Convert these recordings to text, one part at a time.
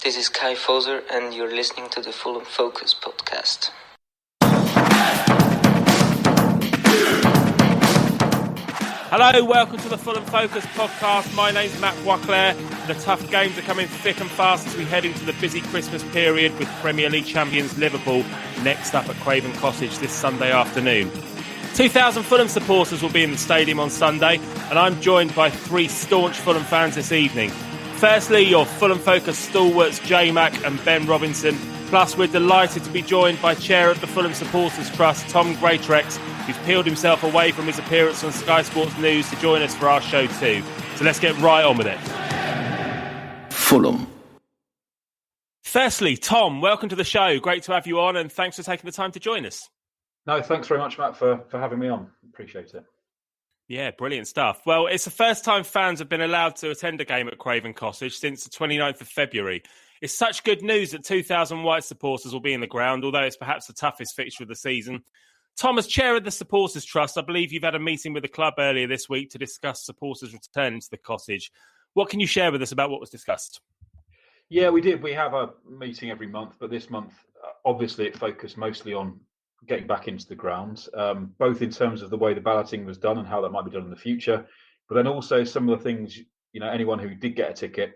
This is Kai Foser, and you're listening to the Fulham Focus podcast. Hello, welcome to the Fulham Focus podcast. My name's Matt Boisclair. The tough games are coming thick and fast as we head into the busy Christmas period with Premier League champions Liverpool next up at Craven Cottage this Sunday afternoon. 2,000 Fulham supporters will be in the stadium on Sunday, and I'm joined by three staunch Fulham fans this evening. Firstly, your Fulham Focus stalwarts Jmac and Ben Robinson. Plus, we're delighted to be joined by Chair of the Fulham Supporters Trust, Tom Greatrex, who's peeled himself away from his appearance on Sky Sports News to join us for our show too. So let's get right on with it. Fulham. Firstly, Tom, welcome to the show. Great to have you on, and thanks for taking the time to join us. No, thanks very much, Matt, for having me on. Appreciate it. Yeah, brilliant stuff. Well, it's the first time fans have been allowed to attend a game at Craven Cottage since the 29th of February. It's such good news that 2,000 white supporters will be in the ground, although it's perhaps the toughest fixture of the season. Tom, as chair of the Supporters Trust, I believe you've had a meeting with the club earlier this week to discuss supporters returning to the cottage. What can you share with us about what was discussed? Yeah, we did. We have a meeting every month, but this month, obviously, it focused mostly on getting back into the grounds, both in terms of the way the balloting was done and how that might be done in the future, but then also some of the things, anyone who did get a ticket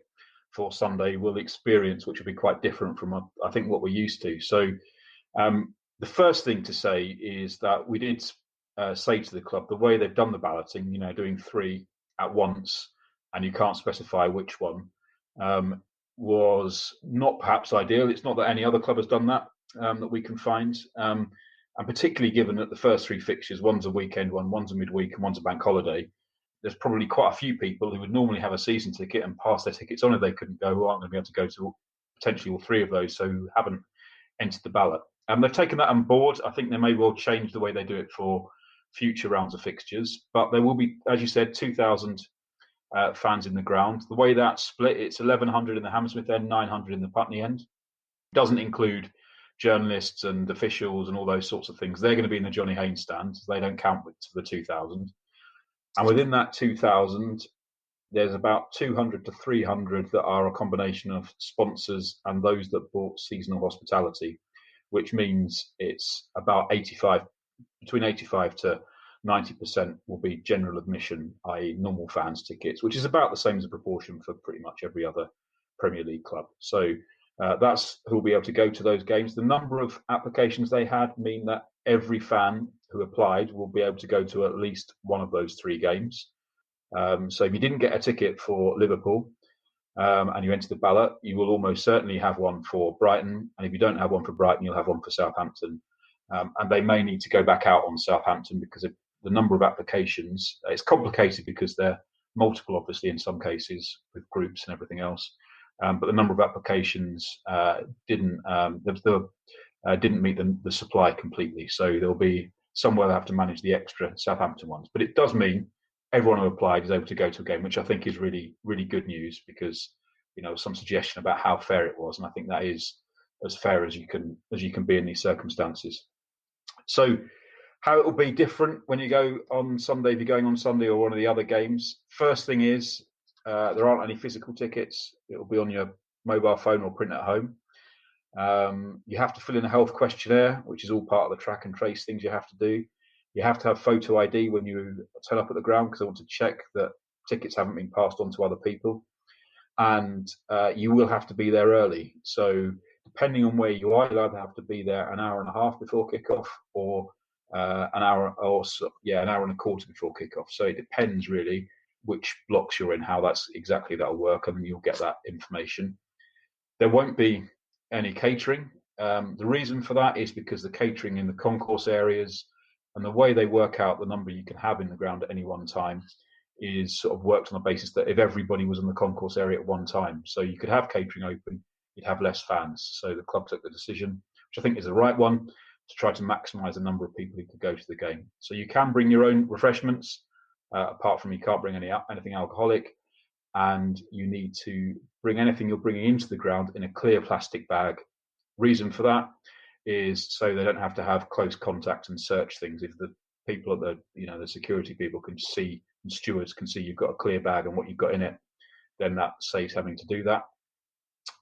for Sunday will experience, which will be quite different from, I think, what we're used to. So the first thing to say is that we did say to the club, the way they've done the balloting, doing three at once, and you can't specify which one, was not perhaps ideal. It's not that any other club has done that, that we can find. And particularly given that the first three fixtures, one's a weekend one, one's a midweek, and one's a bank holiday, there's probably quite a few people who would normally have a season ticket and pass their tickets on if they couldn't go, who aren't going to be able to go to potentially all three of those, so who haven't entered the ballot. And they've taken that on board. I think they may well change the way they do it for future rounds of fixtures. But there will be, as you said, 2,000 fans in the ground. The way that's split, it's 1,100 in the Hammersmith end, 900 in the Putney end. Doesn't include journalists and officials and all those sorts of things. They're going to be in the Johnny Haynes stand. They don't count with the 2,000. And within that 2,000, there's about 200 to 300 that are a combination of sponsors and those that bought seasonal hospitality, which means it's about between 85 to 90% will be general admission, i.e. normal fans tickets, which is about the same as a proportion for pretty much every other Premier League club. So that's who will be able to go to those games. The number of applications they had mean that every fan who applied will be able to go to at least one of those three games. So if you didn't get a ticket for Liverpool and you enter the ballot, you will almost certainly have one for Brighton. And if you don't have one for Brighton, you'll have one for Southampton. And they may need to go back out on Southampton because of the number of applications. It's complicated because they're multiple, obviously, in some cases with groups and everything else. But the number of applications didn't meet the supply completely. So there'll be somewhere they have to manage the extra Southampton ones. But it does mean everyone who applied is able to go to a game, which I think is really, really good news because, some suggestion about how fair it was. And I think that is as fair as you can be in these circumstances. So how it will be different when you go on Sunday, if you're going on Sunday or one of the other games. First thing is, there aren't any physical tickets. It will be on your mobile phone or print at home. You have to fill in a health questionnaire, which is all part of the track and trace things you have to do. You have to have photo ID when you turn up at the ground because I want to check that tickets haven't been passed on to other people. And you will have to be there early. So depending on where you are, you'll either have to be there an hour and a half before kickoff or an hour and a quarter before kickoff. So it depends really which blocks you're in, how that'll work, and then you'll get that information. There won't be any catering. The reason for that is because the catering in the concourse areas and the way they work out the number you can have in the ground at any one time is sort of worked on the basis that if everybody was in the concourse area at one time, so you could have catering open, you'd have less fans. So the club took the decision, which I think is the right one, to try to maximise the number of people who could go to the game. So you can bring your own refreshments. Apart from you can't bring anything alcoholic, and you need to bring anything you're bringing into the ground in a clear plastic bag. Reason for that is so they don't have to have close contact and search things. If the people at the security people can see, and stewards can see you've got a clear bag and what you've got in it, then that saves having to do that.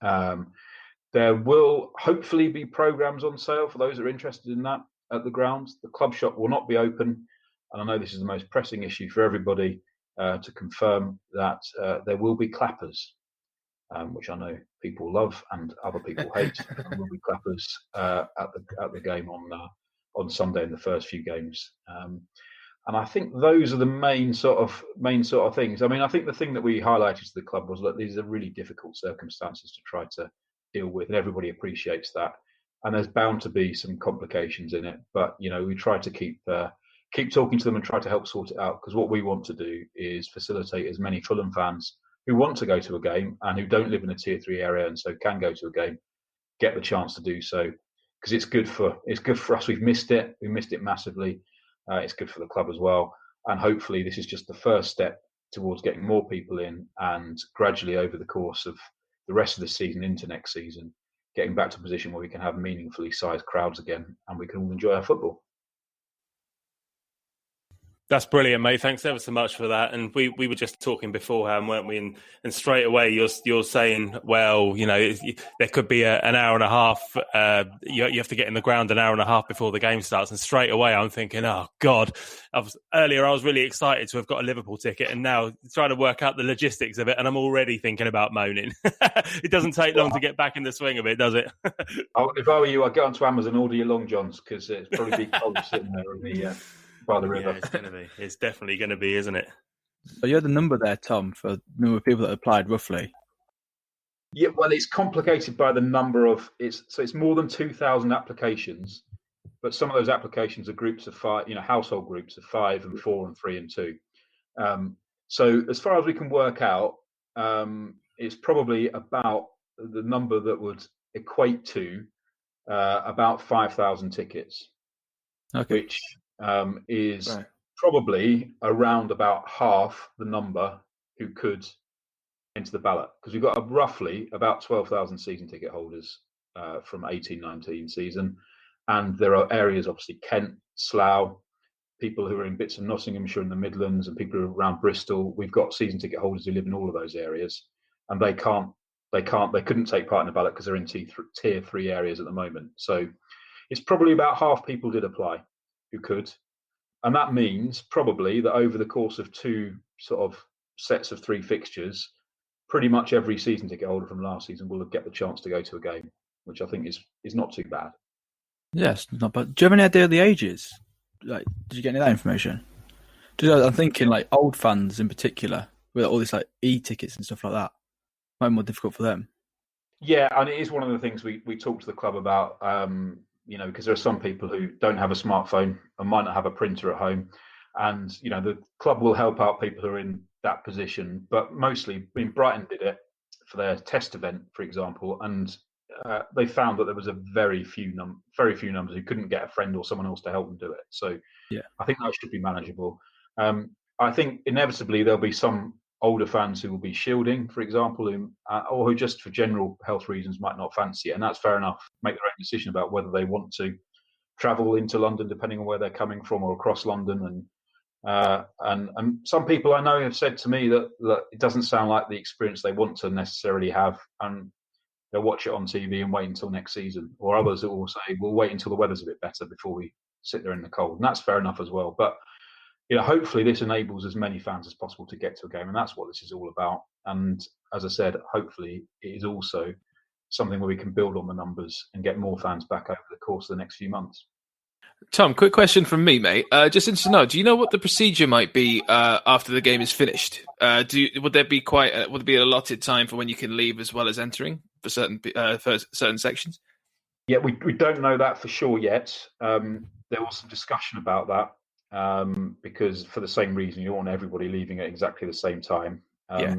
There will hopefully be programmes on sale for those that are interested in that at the grounds. The club shop will not be open, and I know this is the most pressing issue for everybody to confirm that there will be clappers, which I know people love and other people hate. There will be clappers at the game on Sunday in the first few games. And I think those are the main sort of things. I mean, I think the thing that we highlighted to the club was that these are really difficult circumstances to try to deal with, and everybody appreciates that. And there's bound to be some complications in it, but we try to keep talking to them and try to help sort it out, because what we want to do is facilitate as many Fulham fans who want to go to a game and who don't live in a tier 3 area and so can go to a game get the chance to do so, because it's good for us. We missed it massively. It's good for the club as well, and hopefully this is just the first step towards getting more people in, and gradually over the course of the rest of the season into next season, getting back to a position where we can have meaningfully sized crowds again and we can all enjoy our football. That's brilliant, mate. Thanks ever so much for that. And we were just talking beforehand, weren't we? And straight away you're saying, well, there could be an hour and a half. You have to get in the ground an hour and a half before the game starts. And straight away I'm thinking, oh God. Earlier I was really excited to have got a Liverpool ticket, and now trying to work out the logistics of it, and I'm already thinking about moaning. It doesn't take long to get back in the swing of it, does it? If I were you, I'd get onto Amazon and order your long johns, because it's probably be cold sitting there in the by the river. Yeah, it's going to be. It's definitely going to be, isn't it? So you had the number there, Tom, for the number of people that applied, roughly. Yeah, well, it's complicated by the number of it's more than 2,000 applications, but some of those applications are groups of 5, household groups of 5 and 4 and 3 and 2. So as far as we can work out, it's probably about the number that would equate to about 5,000 tickets, okay. Which is probably around about half the number who could enter the ballot, because we've got roughly about 12,000 season ticket holders from 18-19 season, and there are areas, obviously Kent, Slough, people who are in bits of Nottinghamshire in the Midlands, and people who are around Bristol. We've got season ticket holders who live in all of those areas, and they couldn't take part in the ballot because they're in tier 3 areas at the moment. So it's probably about half people did apply who could, and that means probably that over the course of 2 sort of sets of 3 fixtures, pretty much every season ticket holder from last season will get the chance to go to a game, which I think is not too bad. Yes, not bad. Do you have any idea of the ages? Like, did you get any of that information? I'm thinking like old fans in particular, with all this like e-tickets and stuff like that, might be more difficult for them. Yeah, and it is one of the things we talk to the club about. Because there are some people who don't have a smartphone and might not have a printer at home, and the club will help out people who are in that position. But mostly, Brighton did it for their test event, for example, and they found that there was a very few numbers who couldn't get a friend or someone else to help them do it. So yeah, I think that should be manageable. I think inevitably there'll be some older fans who will be shielding, for example, or who just for general health reasons might not fancy it, and that's fair enough. Make their own decision about whether they want to travel into London, depending on where they're coming from, or across London. And some people I know have said to me that it doesn't sound like the experience they want to necessarily have, and they'll watch it on TV and wait until next season. Or others that will say, we'll wait until the weather's a bit better before we sit there in the cold, and that's fair enough as well. But hopefully this enables as many fans as possible to get to a game, and that's what this is all about. And as I said, hopefully it is also something where we can build on the numbers and get more fans back over the course of the next few months. Tom, quick question from me, mate. Just interested to know, do you know what the procedure might be after the game is finished? Would there be an allotted time for when you can leave as well as entering for certain sections? Yeah, we don't know that for sure yet. There was some discussion about that. Because for the same reason, you don't want everybody leaving at exactly the same time.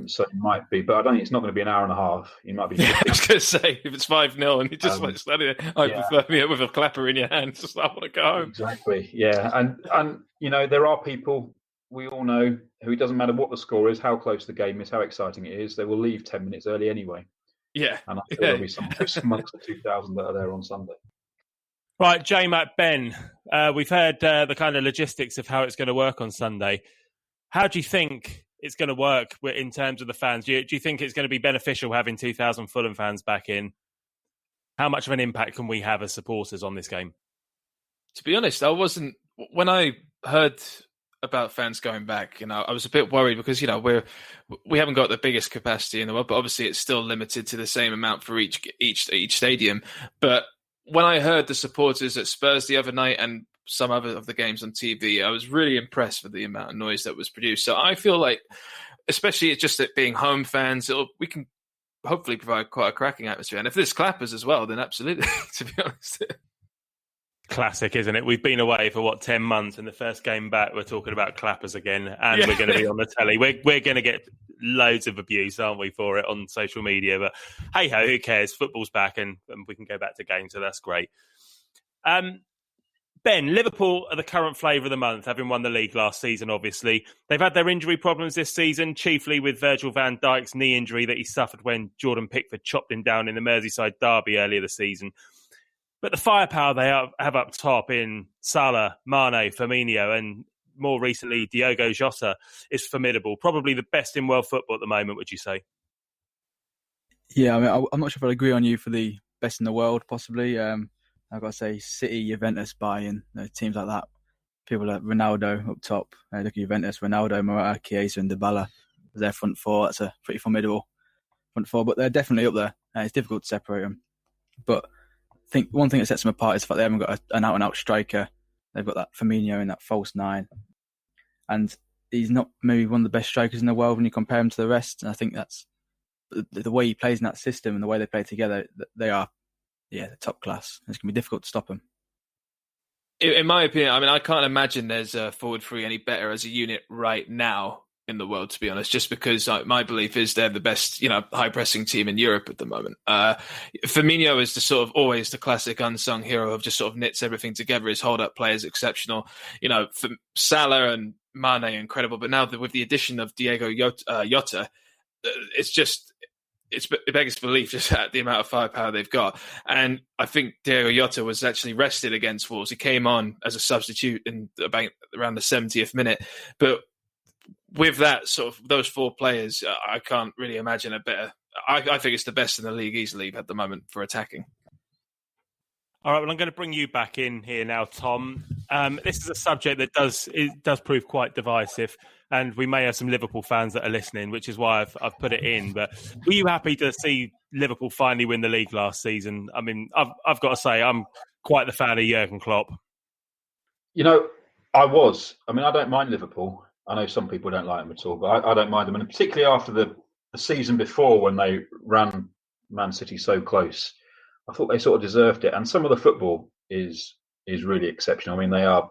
So it might be, but I don't think it's not going to be an hour and a half. You might be. I was going to say, if it's 5-0 and you just like standing there, hypothermia with a clapper in your hand, just I want to go home. Exactly. Yeah, and there are people we all know who, it doesn't matter what the score is, how close the game is, how exciting it is, they will leave 10 minutes early anyway. Yeah, and I think there'll be some amongst the 2,000 that are there on Sunday. Right, Jmac, Ben, we've heard the kind of logistics of how it's going to work on Sunday. How do you think it's going to work in terms of the fans? Do you think it's going to be beneficial having 2,000 Fulham fans back in? How much of an impact can we have as supporters on this game? To be honest, when I heard about fans going back, I was a bit worried because, we haven't got the biggest capacity in the world, but obviously it's still limited to the same amount for each stadium. But when I heard the supporters at Spurs the other night and some other of the games on TV, I was really impressed with the amount of noise that was produced. So I feel like, especially just it being home fans, we can hopefully provide quite a cracking atmosphere. And if there's clappers as well, then absolutely, to be honest. Classic, isn't it? We've been away for 10 months, and the first game back, we're talking about clappers again, and we're going to be on the telly. We're going to get loads of abuse, aren't we, for it on social media? But hey ho, who cares? Football's back, and we can go back to games, so that's great. Ben, Liverpool are the current flavour of the month, having won the league last season, obviously. They've had their injury problems this season, chiefly with Virgil van Dijk's knee injury that he suffered when Jordan Pickford chopped him down in the Merseyside derby earlier this season. But the firepower they have up top in Salah, Mane, Firmino, and more recently Diogo Jota is formidable. Probably the best in world football at the moment, would you say? Yeah, I mean, I'm not sure if I'd agree on you for the best in the world, possibly. I've got to say City, Juventus, Bayern, teams like that. People like Ronaldo up top. Look at Juventus, Ronaldo, Morata, Chiesa and Dybala as their front four. That's a pretty formidable front four, but they're definitely up there. It's difficult to separate them. But I think one thing that sets them apart is the fact they haven't got an out-and-out striker. They've got that Firmino in that false nine. And he's not maybe one of the best strikers in the world when you compare him to the rest. And I think that's the way he plays in that system and the way they play together. They are, they're top class. It's going to be difficult to stop them. In my opinion, I mean, I can't imagine there's a forward three any better as a unit right now in the world, to be honest, just because my belief is they're the best, high pressing team in Europe at the moment. Firmino is the sort of always the classic unsung hero of just sort of knits everything together. His hold up play is exceptional. For Salah and Mane, incredible. But now with the addition of Diogo Jota, it begs belief just at the amount of firepower they've got. And I think Diogo Jota was actually rested against Wolves. He came on as a substitute in around the 70th minute. But with that sort of those four players, I can't really imagine a better. I think it's the best in the league easily at the moment for attacking. All right, well, I'm going to bring you back in here now, Tom. This is a subject that does prove quite divisive, and we may have some Liverpool fans that are listening, which is why I've put it in. But were you happy to see Liverpool finally win the league last season? I mean, I've got to say, I'm quite the fan of Jurgen Klopp. I was. I mean, I don't mind Liverpool. I know some people don't like them at all, but I don't mind them. And particularly after the season before when they ran Man City so close, I thought they sort of deserved it. And some of the football is really exceptional. I mean, they are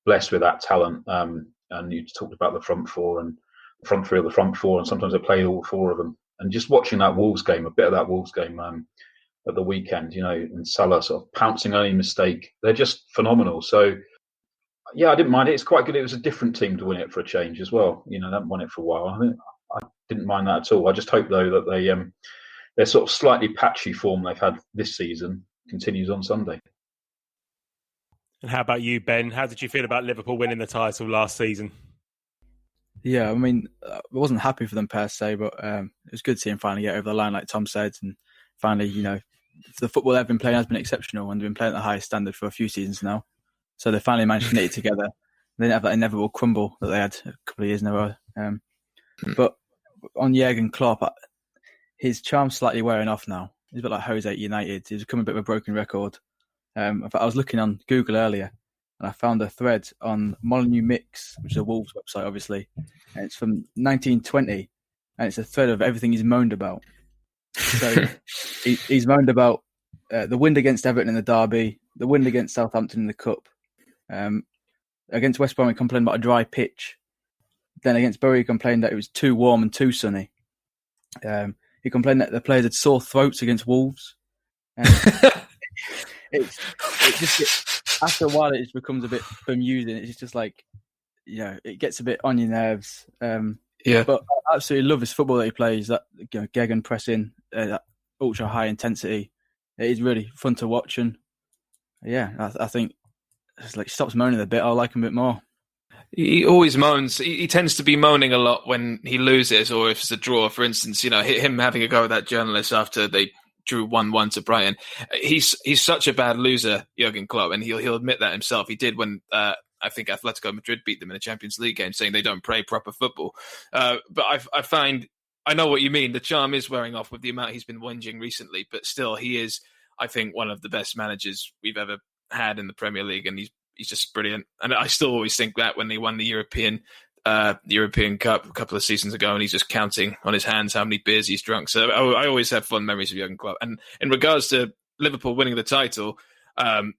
blessed with that talent. And you talked about the front four and the front three of the front four, and sometimes they play all four of them. And just watching that Wolves game, a bit of that Wolves game at the weekend, and Salah sort of pouncing on any mistake, they're just phenomenal. So, yeah, I didn't mind it. It's quite good. It was a different team to win it for a change as well. They haven't won it for a while. I didn't mind that at all. I just hope, though, that their sort of slightly patchy form they've had this season continues on Sunday. And how about you, Ben? How did you feel about Liverpool winning the title last season? Yeah, I mean, I wasn't happy for them per se, but it was good seeing finally get over the line, like Tom said. And finally, the football they've been playing has been exceptional, and they've been playing at the highest standard for a few seasons now. So they finally managed to knit it together. They didn't have that inevitable crumble that they had a couple of years in a row. But on Jurgen Klopp, his charm's slightly wearing off now. He's a bit like Jose at United. He's become a bit of a broken record. In fact, I was looking on Google earlier, and I found a thread on Molyneux Mix, which is a Wolves website, obviously. And it's from 1920, and it's a thread of everything he's moaned about. So he's moaned about the win against Everton in the derby, the win against Southampton in the Cup. Against West Brom, he complained about a dry pitch. Then against Bury, he complained that it was too warm and too sunny. He complained that the players had sore throats against Wolves. After a while, it just becomes a bit bemusing. It's just like, it gets a bit on your nerves. But I absolutely love his football that he plays. That Gegen pressing, that ultra high intensity. It is really fun to watch, and I think it's like he stops moaning a bit. I like him a bit more. He always moans. He tends to be moaning a lot when he loses, or if it's a draw, for instance. Him having a go at that journalist after they drew 1-1 to Brighton. He's such a bad loser, Jurgen Klopp, and he'll admit that himself. He did when I think Atletico Madrid beat them in a Champions League game, saying they don't play proper football. But I know what you mean. The charm is wearing off with the amount he's been whinging recently, but still, he is, I think, one of the best managers we've ever had in the Premier League, and he's just brilliant. And I still always think that when they won the European Cup a couple of seasons ago, and he's just counting on his hands how many beers he's drunk. So I always have fond memories of Jurgen Klopp. And in regards to Liverpool winning the title,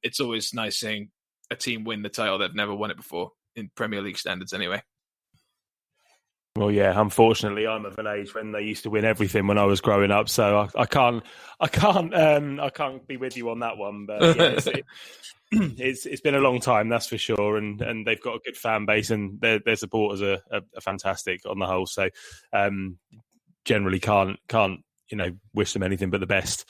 it's always nice seeing a team win the title they've never won it before, in Premier League standards anyway. Well, yeah, unfortunately, I'm of an age when they used to win everything when I was growing up, so I can't be with you on that one. But yeah, it's been a long time, that's for sure, and they've got a good fan base, and their supporters are fantastic on the whole. So generally can't wish them anything but the best.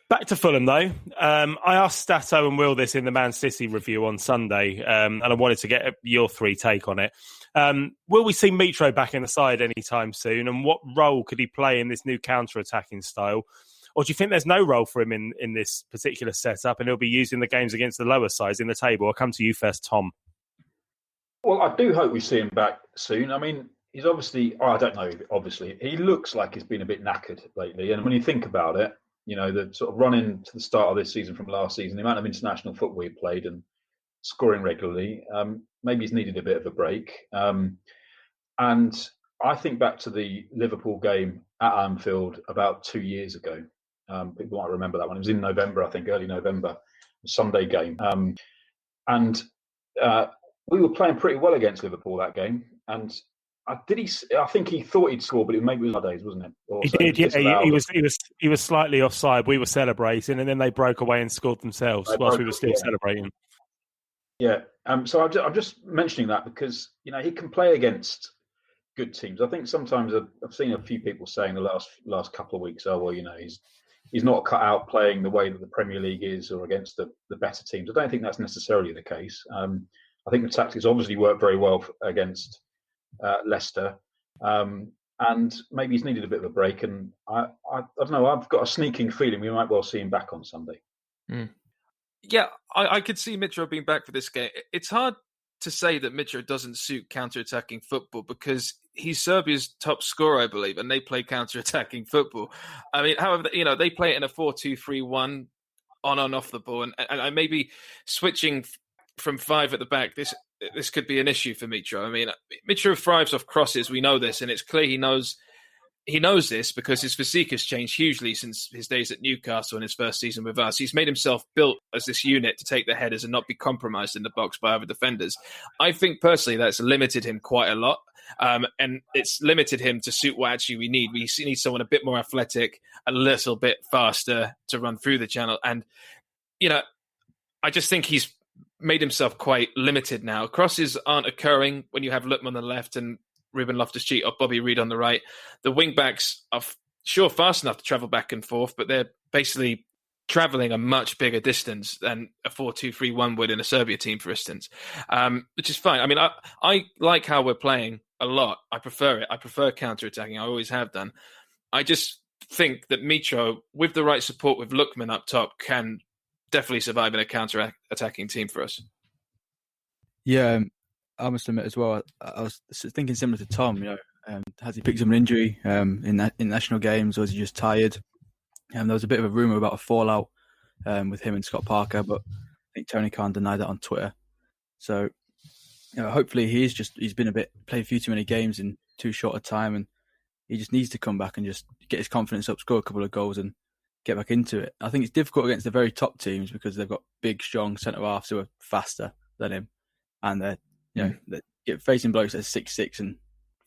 Back to Fulham, though. I asked Stato and Will this in the Man City review on Sunday, and I wanted to get your take on it. Will we see Mitro back in the side anytime soon? And what role could he play in this new counter-attacking style? Or do you think there's no role for him in this particular setup, and he'll be used in the games against the lower sides in the table? I'll come to you first, Tom. Well, I do hope we see him back soon. I mean, he's obviously, I don't know, obviously, he looks like he's been a bit knackered lately. And when you think about it, the sort of run into the start of this season from last season, the amount of international football he played and scoring regularly, maybe he's needed a bit of a break. And I think back to the Liverpool game at Anfield about 2 years ago. People might remember that one. It was in November, I think, early November, a Sunday game. And we were playing pretty well against Liverpool that game. And I think he thought he'd score, but it maybe was nowadays, wasn't it? He did, yeah. He was slightly offside. We were celebrating, and then they broke away and scored themselves whilst we were still celebrating. Yeah. So I'm just mentioning that because he can play against good teams. I think sometimes I've seen a few people saying the last couple of weeks, he's not cut out playing the way that the Premier League is or against the better teams. I don't think that's necessarily the case. I think the tactics obviously work very well against Leicester, and maybe he's needed a bit of a break. And I don't know. I've got a sneaking feeling we might well see him back on Sunday. Mm. Yeah, I could see Mitro being back for this game. It's hard to say that Mitro doesn't suit counter-attacking football because he's Serbia's top scorer, I believe, and they play counter-attacking football. I mean, however, they play it in a 4-2-3-1 on and off the ball, and maybe switching from five at the back, this could be an issue for Mitro. I mean, Mitro thrives off crosses. We know this, and it's clear he knows this because his physique has changed hugely since his days at Newcastle in his first season with us. He's made himself built as this unit to take the headers and not be compromised in the box by other defenders. I think personally that's limited him quite a lot, and it's limited him to suit what actually we need. We need someone a bit more athletic, a little bit faster to run through the channel. And, I just think he's made himself quite limited now. Crosses aren't occurring when you have Lutman on the left and Ruben Loftus-Cheek or Bobby Reid on the right. The wing-backs are sure fast enough to travel back and forth, but they're basically travelling a much bigger distance than a 4-2-3-1 would in a Serbia team, for instance, which is fine. I mean, I like how we're playing a lot. I prefer it. I prefer counter-attacking. I always have done. I just think that Mitro, with the right support with Lukman up top, can definitely survive in a counter-attacking team for us. Yeah, I must admit as well, I was thinking similar to Tom, has he picked up an injury in national games, or is he just tired? There was a bit of a rumour about a fallout with him and Scott Parker, but I think Tony Khan denied that on Twitter. So hopefully he's been played a few too many games in too short a time, and he just needs to come back and just get his confidence up, score a couple of goals and get back into it. I think it's difficult against the very top teams because they've got big, strong centre-halves who are faster than him, and they're facing blokes that are 6'6" and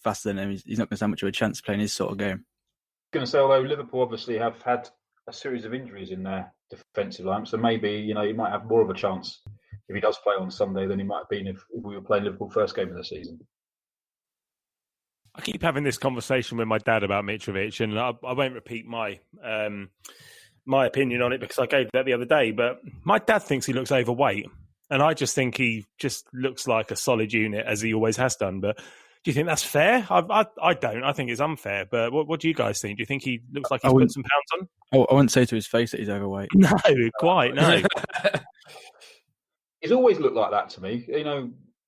faster than him. He's not going to have much of a chance playing his sort of game. I was going to say, although Liverpool obviously have had a series of injuries in their defensive line, so maybe he might have more of a chance if he does play on Sunday than he might have been if we were playing Liverpool first game of the season. I keep having this conversation with my dad about Mitrovic, and I won't repeat my opinion on it because I gave that the other day. But my dad thinks he looks overweight. and I just think he just looks like a solid unit, as he always has done. But do you think that's fair? I don't. I think it's unfair. But what do you guys think? Do you think he looks like he's put some pounds on? I wouldn't say to his face that he's overweight. No, quite, no. He's always looked like that to me,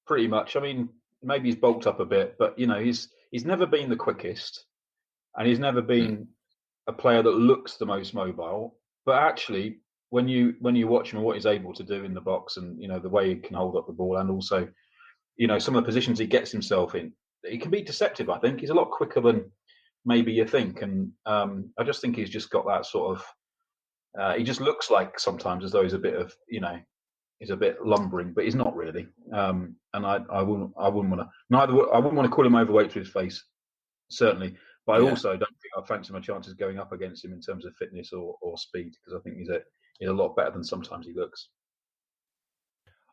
pretty much. I mean, maybe he's bulked up a bit, but, he's never been the quickest, and he's never been a player that looks the most mobile. But actually, when you watch him and what he's able to do in the box, and, the way he can hold up the ball, and also, some of the positions he gets himself in, he can be deceptive, I think. He's a lot quicker than maybe you think. And I just think he's just got that sort of, he just looks like sometimes as though he's a bit of, he's a bit lumbering, but he's not really. And I wouldn't want to, I wouldn't want to call him overweight to his face, certainly. But I also don't think I fancy my chances going up against him in terms of fitness or speed, because I think he's a lot better than sometimes he looks.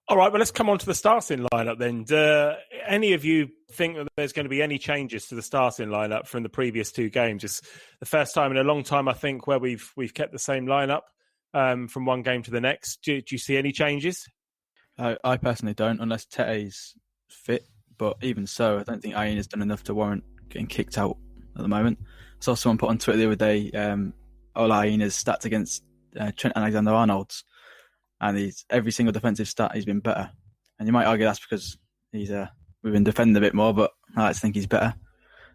All right, well, let's come on to the starting lineup then. Do any of you think that there's going to be any changes to the starting lineup from the previous two games? It's the first time in a long time, I think, where we've kept the same lineup from one game to the next. Do you see any changes? I personally don't, unless Tete's fit. But even so, I don't think Ayena's done enough to warrant getting kicked out at the moment. I saw someone put on Twitter the other day, Ola Ayena's stats against Trent Alexander-Arnold's, and every single defensive stat he's been better. And you might argue that's because we've been defending a bit more, but I like to think he's better.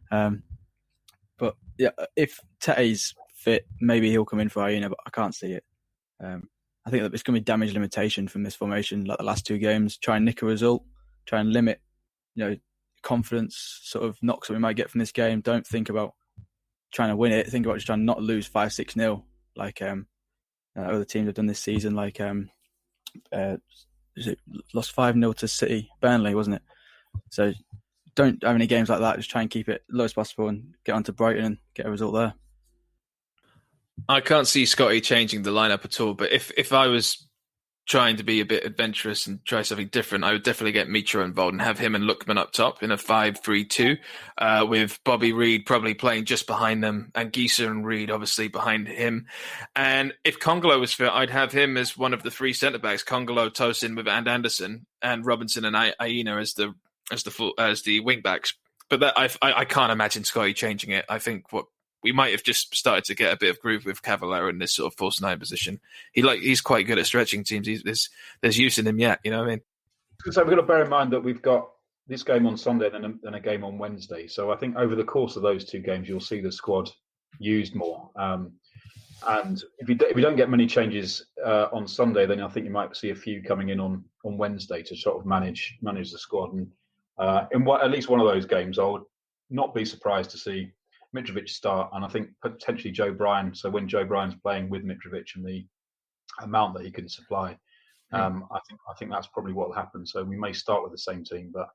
But yeah, if Tete's fit, maybe he'll come in for Ayena, but I can't see it. I think that it's going to be damage limitation from this formation, like the last two games. Try and nick a result, try and limit, confidence sort of knocks that we might get from this game. Don't think about trying to win it. Think about just trying not to lose 5-6-0 like other teams have done this season. Like lost 5-0 to City, Burnley, wasn't it? So don't have any games like that. Just try and keep it low as possible and get onto Brighton and get a result there. I can't see Scotty changing the lineup at all, but if I was trying to be a bit adventurous and try something different, I would definitely get Mitro involved and have him and Lookman up top in a 5-3-2, with Bobby Reid probably playing just behind them and Gieser and Reid obviously behind him. And if Congolo was fit, I'd have him as one of the three centre-backs, Congolo, Tosin with and Anderson, and Robinson and Ayena as the wing-backs. But that I can't imagine Scotty changing it. I think we might have just started to get a bit of groove with Cavallero in this sort of false nine position. He's quite good at stretching teams. There's use in him yet, you know what I mean? So we've got to bear in mind that we've got this game on Sunday and then a game on Wednesday. So I think over the course of those two games, you'll see the squad used more. And if you don't get many changes on Sunday, then I think you might see a few coming in on Wednesday to sort of manage the squad. And at least one of those games, I would not be surprised to see Mitrovic start, and I think potentially Joe Bryan. So when Joe Bryan's playing with Mitrovic and the amount that he can supply, I think that's probably what will happen. So we may start with the same team, but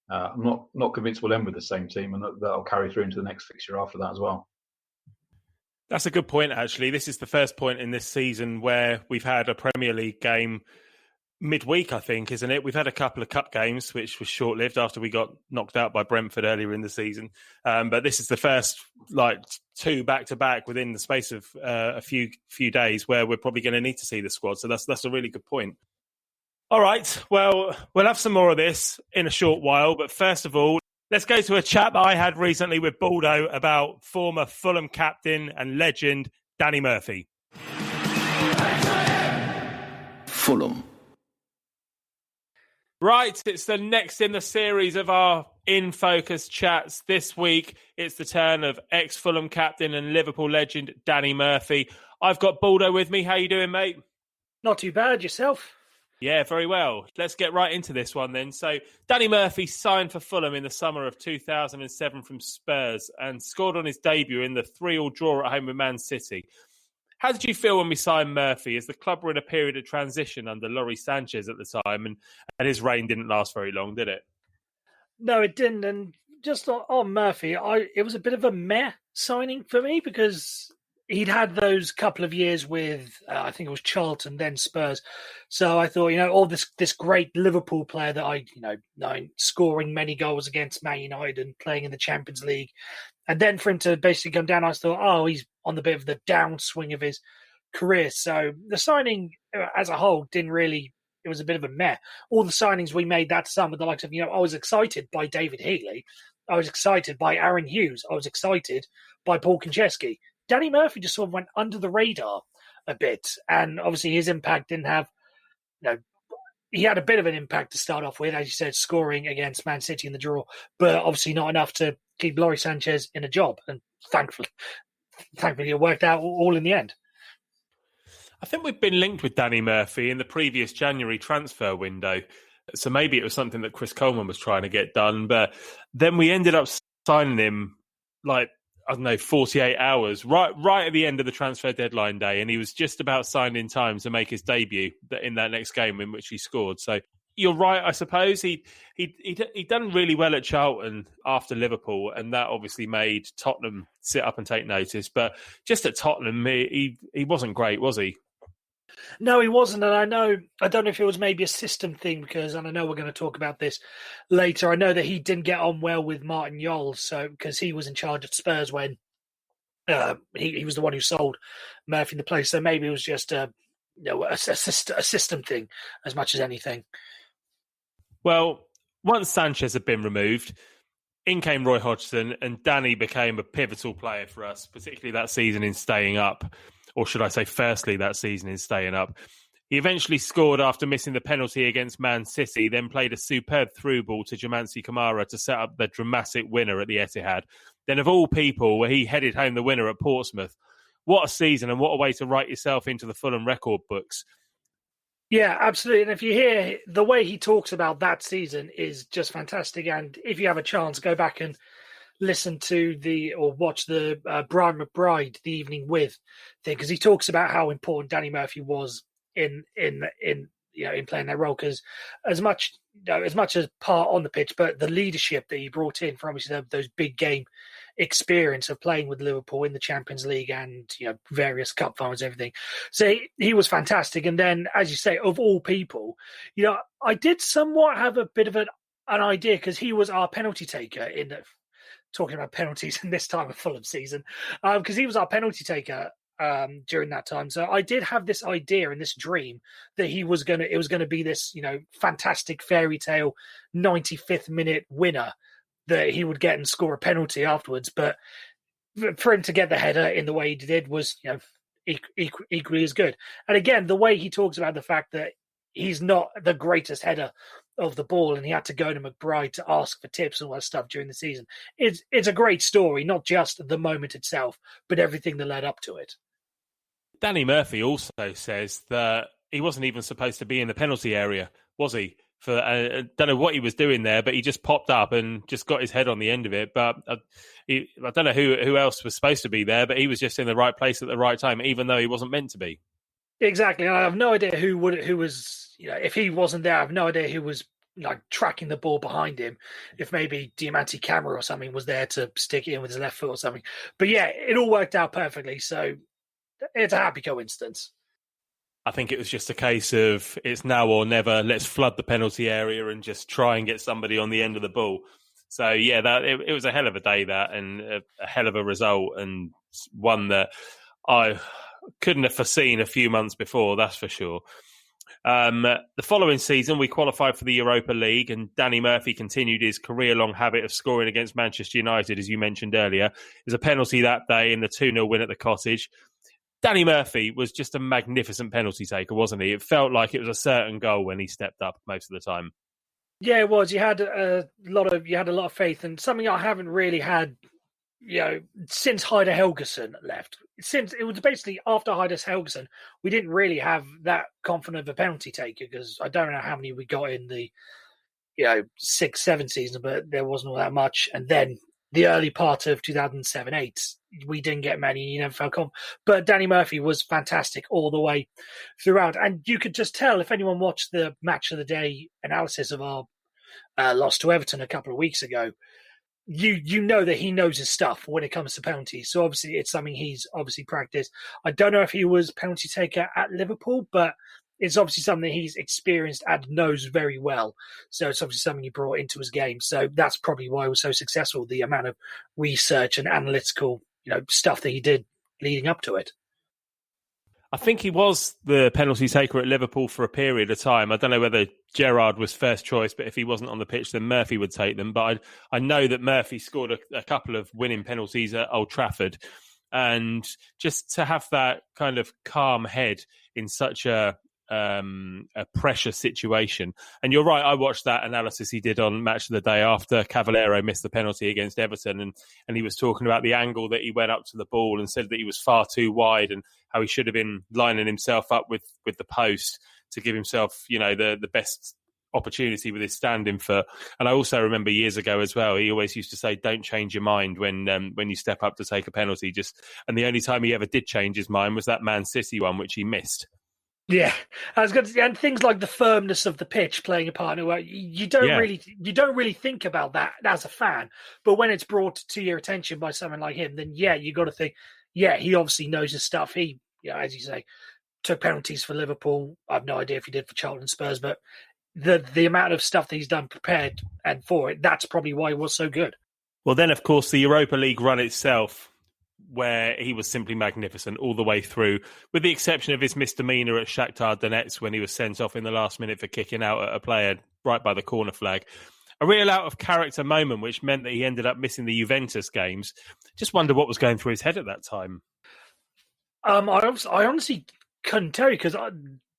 I'm not convinced we'll end with the same team, and that'll carry through into the next fixture after that as well. That's a good point, actually. This is the first point in this season where we've had a Premier League game midweek, I think, isn't it? We've had a couple of cup games, which was short-lived after we got knocked out by Brentford earlier in the season. But this is the first, two back-to-back within the space of a few days where we're probably going to need to see the squad. So that's a really good point. All right, well, we'll have some more of this in a short while. But first of all, let's go to a chat that I had recently with Baldo about former Fulham captain and legend Danny Murphy. Fulham. Right, it's the next in the series of our In Focus chats. This week, it's the turn of ex-Fulham captain and Liverpool legend Danny Murphy. I've got Baldo with me. How you doing, mate? Not too bad. Yourself? Yeah, very well. Let's get right into this one then. So, Danny Murphy signed for Fulham in the summer of 2007 from Spurs and scored on his debut in the 3-3 draw at home with Man City. How did you feel when we signed Murphy, as the club were in a period of transition under Laurie Sanchez at the time, and his reign didn't last very long, did it? No, it didn't. And just on Murphy, it was a bit of a meh signing for me because he'd had those couple of years with, I think it was Charlton, then Spurs. So I thought, this great Liverpool player that I scoring many goals against Man United and playing in the Champions League. And then for him to basically come down, I thought, he's on the bit of the downswing of his career. So the signing as a whole didn't really it was a bit of a meh. All the signings we made that summer, the likes of, I was excited by David Healy. I was excited by Aaron Hughes. I was excited by Paul Konchesky. Danny Murphy just sort of went under the radar a bit. And obviously his impact didn't have, he had a bit of an impact to start off with, as you said, scoring against Man City in the draw, but obviously not enough to keep Lawrie Sanchez in a job. And thankfully it worked out all in the end. I think we've been linked with Danny Murphy in the previous January transfer window. So maybe it was something that Chris Coleman was trying to get done. But then we ended up signing him 48 hours, right at the end of the transfer deadline day. And he was just about signed in time to make his debut in that next game in which he scored. So you're right, I suppose. He done really well at Charlton after Liverpool, and that obviously made Tottenham sit up and take notice. But just at Tottenham, he wasn't great, was he? No, he wasn't. And I don't know if it was maybe a system thing, because, and I know we're going to talk about this later, I know that he didn't get on well with Martin Jol, so because he was in charge at Spurs when he was the one who sold Murphy the place. So maybe it was just a system thing as much as anything. Well, once Sanchez had been removed, in came Roy Hodgson, and Danny became a pivotal player for us, particularly that season in staying up. Or should I say, firstly, that season in staying up. He eventually scored after missing the penalty against Man City, then played a superb through ball to Jamansi Kamara to set up the dramatic winner at the Etihad. Then, of all people, where he headed home the winner at Portsmouth. What a season, and what a way to write yourself into the Fulham record books. Yeah, absolutely. And if you hear the way he talks about that season is just fantastic. And if you have a chance, go back and listen to watch the Brian McBride, The Evening With thing, because he talks about how important Danny Murphy was in playing that role. Because as much as part on the pitch, but the leadership that he brought in for obviously those big game experience of playing with Liverpool in the Champions League and various cup finals, everything. So he was fantastic. And then, as you say, of all people, I did somewhat have a bit of an idea, because he was our penalty taker in the. Talking about penalties in this time of Fulham season, because he was our penalty taker during that time. So I did have this idea and this dream that it was going to be this, fantastic fairy tale 95th minute winner that he would get and score a penalty afterwards. But for him to get the header in the way he did was, equally as good. And again, the way he talks about the fact that he's not the greatest header of the ball, and he had to go to McBride to ask for tips and all that stuff during the season. It's a great story, not just the moment itself, but everything that led up to it. Danny Murphy also says that he wasn't even supposed to be in the penalty area, was he? I don't know what he was doing there, but he just popped up and just got his head on the end of it. But I don't know who else was supposed to be there, but he was just in the right place at the right time, even though he wasn't meant to be. Exactly. And I have no idea who was, if he wasn't there, I have no idea who was tracking the ball behind him. If maybe Diamante Camera or something was there to stick it in with his left foot or something. But yeah, it all worked out perfectly. So it's a happy coincidence. I think it was just a case of it's now or never. Let's flood the penalty area and just try and get somebody on the end of the ball. So yeah, it was a hell of a day, that, and a hell of a result, and one that I couldn't have foreseen a few months before, that's for sure. The following season, we qualified for the Europa League, and Danny Murphy continued his career-long habit of scoring against Manchester United, as you mentioned earlier. It was a penalty that day in the 2-0 win at the Cottage. Danny Murphy was just a magnificent penalty taker, wasn't he? It felt like it was a certain goal when he stepped up most of the time. Yeah, it was. You had a lot of faith, and something I haven't really had, since Heider Helguson left. Since it was basically after Heider Helguson, we didn't really have that confident of a penalty taker, because I don't know how many we got in the 6-7 season, but there wasn't all that much. And then the early part of 2007-8, we didn't get many. You never felt confident. But Danny Murphy was fantastic all the way throughout, and you could just tell if anyone watched the match of the day analysis of our loss to Everton a couple of weeks ago. You know that he knows his stuff when it comes to penalties. So obviously it's something he's obviously practiced. I don't know if he was penalty taker at Liverpool, but it's obviously something he's experienced and knows very well. So it's obviously something he brought into his game. So that's probably why he was so successful, the amount of research and analytical, stuff that he did leading up to it. I think he was the penalty taker at Liverpool for a period of time. I don't know whether Gerrard was first choice, but if he wasn't on the pitch, then Murphy would take them. But I know that Murphy scored a couple of winning penalties at Old Trafford. And just to have that kind of calm head in such a pressure situation. And you're right, I watched that analysis he did on Match of the Day after Cavaleiro missed the penalty against Everton, and he was talking about the angle that he went up to the ball and said that he was far too wide and how he should have been lining himself up with the post to give himself, the best opportunity with his standing foot. And I also remember years ago as well, he always used to say, don't change your mind when you step up to take a penalty. And the only time he ever did change his mind was that Man City one, which he missed. Yeah, I was going to say, and things like the firmness of the pitch playing a part in it. You don't really think about that as a fan, but when it's brought to your attention by someone like him, then you got to think, he obviously knows his stuff. He, as you say, took penalties for Liverpool. I have no idea if he did for Charlton Spurs, but the amount of stuff that he's done prepared and for it, that's probably why he was so good. Well, then of course the Europa League run itself, where he was simply magnificent all the way through, with the exception of his misdemeanour at Shakhtar Donetsk when he was sent off in the last minute for kicking out at a player right by the corner flag. A real out-of-character moment, which meant that he ended up missing the Juventus games. Just wonder what was going through his head at that time. I honestly couldn't tell you, because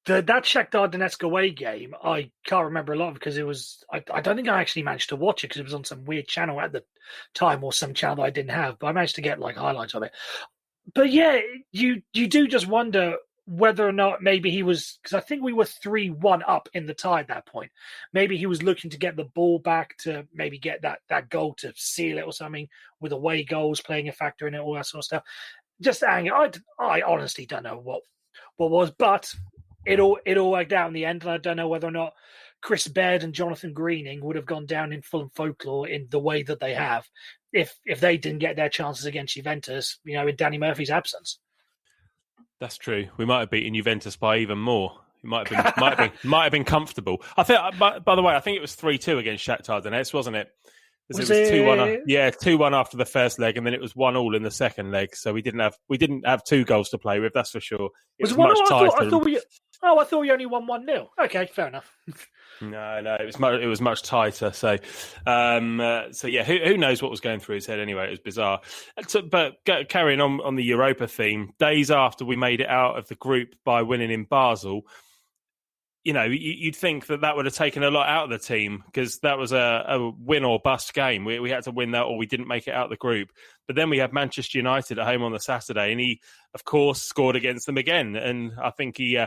that Shakhtar Donetsk away game, I can't remember a lot of, because it was, I don't think I actually managed to watch it because it was on some weird channel at the time, or some channel that I didn't have, but I managed to get highlights of it. But you do just wonder whether or not maybe he was, because I think we were 3-1 up in the tie at that point. Maybe he was looking to get the ball back to maybe get that goal to seal it or something, with away goals playing a factor in it, all that sort of stuff. Just anger. I honestly don't know what was, but it all worked out in the end, and I don't know whether or not Chris Baird and Jonathan Greening would have gone down in Fulham folklore in the way that they have if they didn't get their chances against Juventus, in Danny Murphy's absence. That's true. We might have beaten Juventus by even more. It might have been comfortable. I think. By the way, I think it was 3-2 against Shakhtar Donetsk, wasn't it? It was 2-1. 2-1 after the first leg, and then it was 1-1 in the second leg. So we didn't have 2 goals to play with. That's for sure. It was much tighter. I thought we only won 1-0. Okay, fair enough. No, it was much tighter. So, who knows what was going through his head anyway? It was bizarre. But carrying on the Europa theme, days after we made it out of the group by winning in Basel, you'd think that would have taken a lot out of the team, because that was a win or bust game. We had to win that, or we didn't make it out of the group. But then we had Manchester United at home on the Saturday, and he, of course, scored against them again. And I think he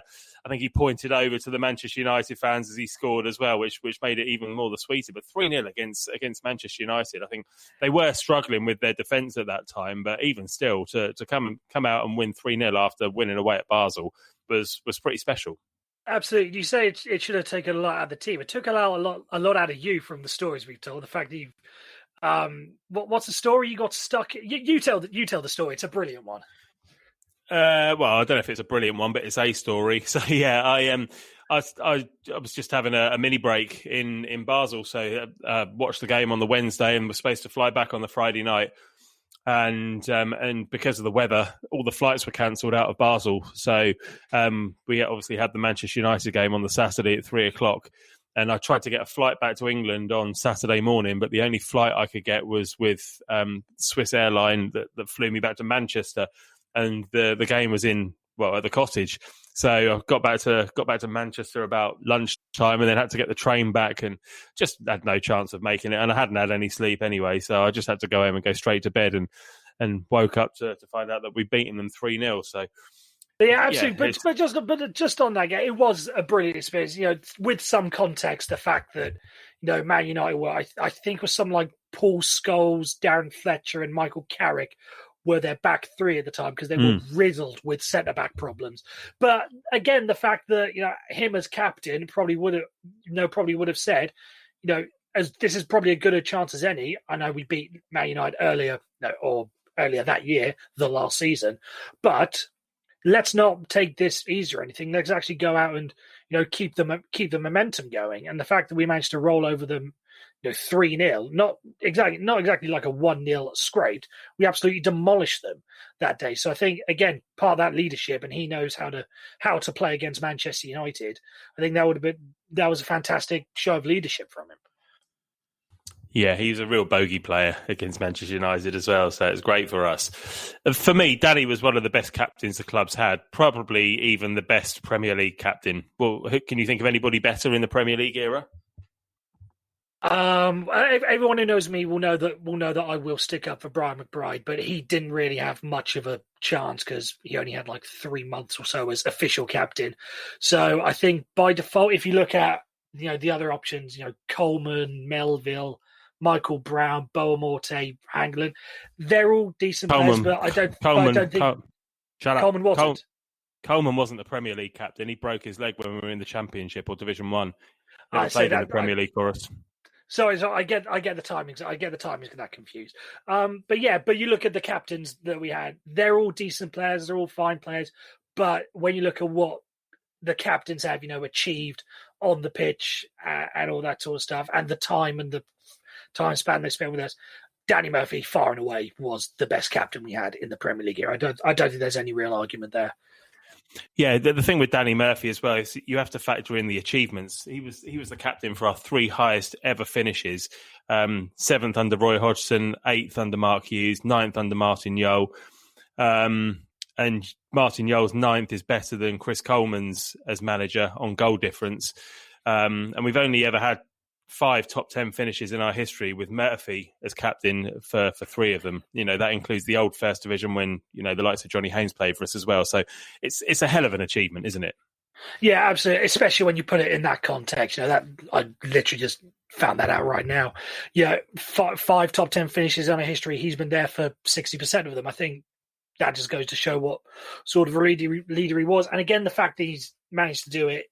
pointed over to the Manchester United fans as he scored as well, which made it even more the sweeter. But 3-0 against Manchester United, I think they were struggling with their defence at that time. But even still, to come out and win 3-0 after winning away at Basel was pretty special. Absolutely. You say it should have taken a lot out of the team. It took a lot out of you from the stories we've told. The fact that you've what's the story you got stuck? You tell the story. It's a brilliant one. Well, I don't know if it's a brilliant one, but it's a story. So I was just having a mini break in Basel, so watched the game on the Wednesday and was supposed to fly back on the Friday night. And because of the weather, all the flights were cancelled out of Basel. So we obviously had the Manchester United game on the Saturday at 3:00. And I tried to get a flight back to England on Saturday morning, but the only flight I could get was with Swiss Airline that flew me back to Manchester. And the game was at the Cottage. So I got back to Manchester about lunchtime, and then had to get the train back, and just had no chance of making it. And I hadn't had any sleep anyway, so I just had to go home and go straight to bed, and woke up to find out that we'd beaten them 3-0. So yeah, absolutely. But just on that game, it was a brilliant experience. With some context, the fact that Man United were, I think, was something like Paul Scholes, Darren Fletcher, and Michael Carrick were their back three at the time, because they were riddled with centre-back problems. But again, the fact that him as captain probably would have said, as this is probably as good a chance as any. I know we beat Man United earlier that year, the last season, but let's not take this easy or anything. Let's actually go out and keep the momentum going. And the fact that we managed to roll over them 3-0, not exactly like a 1-0 scraped. We absolutely demolished them that day. So I think, again, part of that leadership, and he knows how to play against Manchester United. I think that was a fantastic show of leadership from him. Yeah, he's a real bogey player against Manchester United as well, so it's great for us. For me, Danny was one of the best captains the club's had, probably even the best Premier League captain. Well, can you think of anybody better in the Premier League era? Everyone who knows me will know that I will stick up for Brian McBride, but he didn't really have much of a chance because he only had like 3 months or so as official captain. So I think by default, if you look at the other options, Coleman, Melville, Michael Brown, Boamorte, Hangland, they're all decent players, but I don't think Coleman wasn't. Coleman wasn't the Premier League captain. He broke his leg when we were in the Championship or Division 1. He I played in the Premier League for us. So I get the timings. I get the timings that confused. But you look at the captains that we had. They're all decent players. They're all fine players. But when you look at what the captains have, achieved on the pitch and all that sort of stuff, and the time span they spent with us, Danny Murphy far and away was the best captain we had in the Premier League here. I don't think there's any real argument there. Yeah, the thing with Danny Murphy as well is you have to factor in the achievements. He was the captain for our 3 highest ever finishes: 7th under Roy Hodgson, 8th under Mark Hughes, 9th under Martin Yole. And Martin Yole's 9th is better than Chris Coleman's as manager on goal difference. And we've only ever had 5 top 10 finishes in our history with Murphy as captain for 3 of them. That includes the old First Division when, the likes of Johnny Haynes played for us as well. So it's a hell of an achievement, isn't it? Yeah, absolutely. Especially when you put it in that context. That I literally just found that out right now. Yeah, 5 top 10 finishes in our history. He's been there for 60% of them. I think that just goes to show what sort of a leader he was. And again, the fact that he's managed to do it,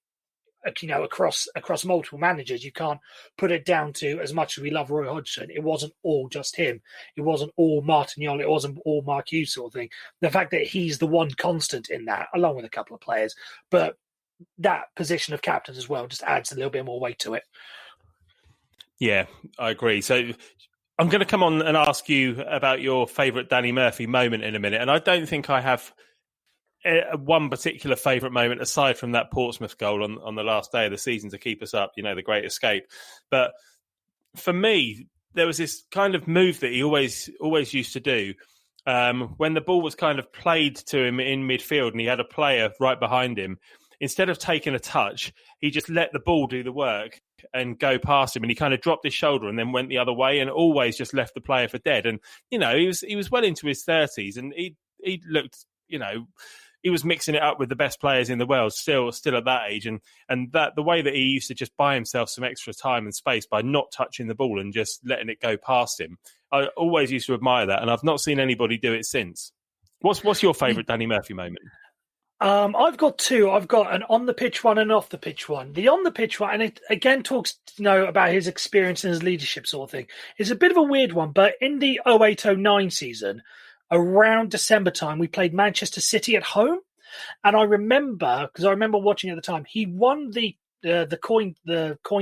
across multiple managers, you can't put it down to, as much as we love Roy Hodgson, it wasn't all just him. It wasn't all Martin Yole. It wasn't all Mark Hughes sort of thing. The fact that he's the one constant in that, along with a couple of players, but that position of captain as well just adds a little bit more weight to it. Yeah, I agree. So I'm going to come on and ask you about your favourite Danny Murphy moment in a minute. And I don't think I have one particular favourite moment aside from that Portsmouth goal on the last day of the season to keep us up, the great escape. But for me, there was this kind of move that he always used to do when the ball was kind of played to him in midfield and he had a player right behind him. Instead of taking a touch, he just let the ball do the work and go past him, and he kind of dropped his shoulder and then went the other way and always just left the player for dead. And he was well into his 30s and he looked, he was mixing it up with the best players in the world still at that age, and that the way that he used to just buy himself some extra time and space by not touching the ball and just letting it go past him. I always used to admire that, and I've not seen anybody do it since. What's your favourite Danny Murphy moment? I've got 2. I've got an on the pitch one and off the pitch one. The on the pitch one, and it again talks about his experience and his leadership sort of thing. It's a bit of a weird one, but in the 08-09 season, around December time, we played Manchester City at home, and I remember watching at the time. He won the coin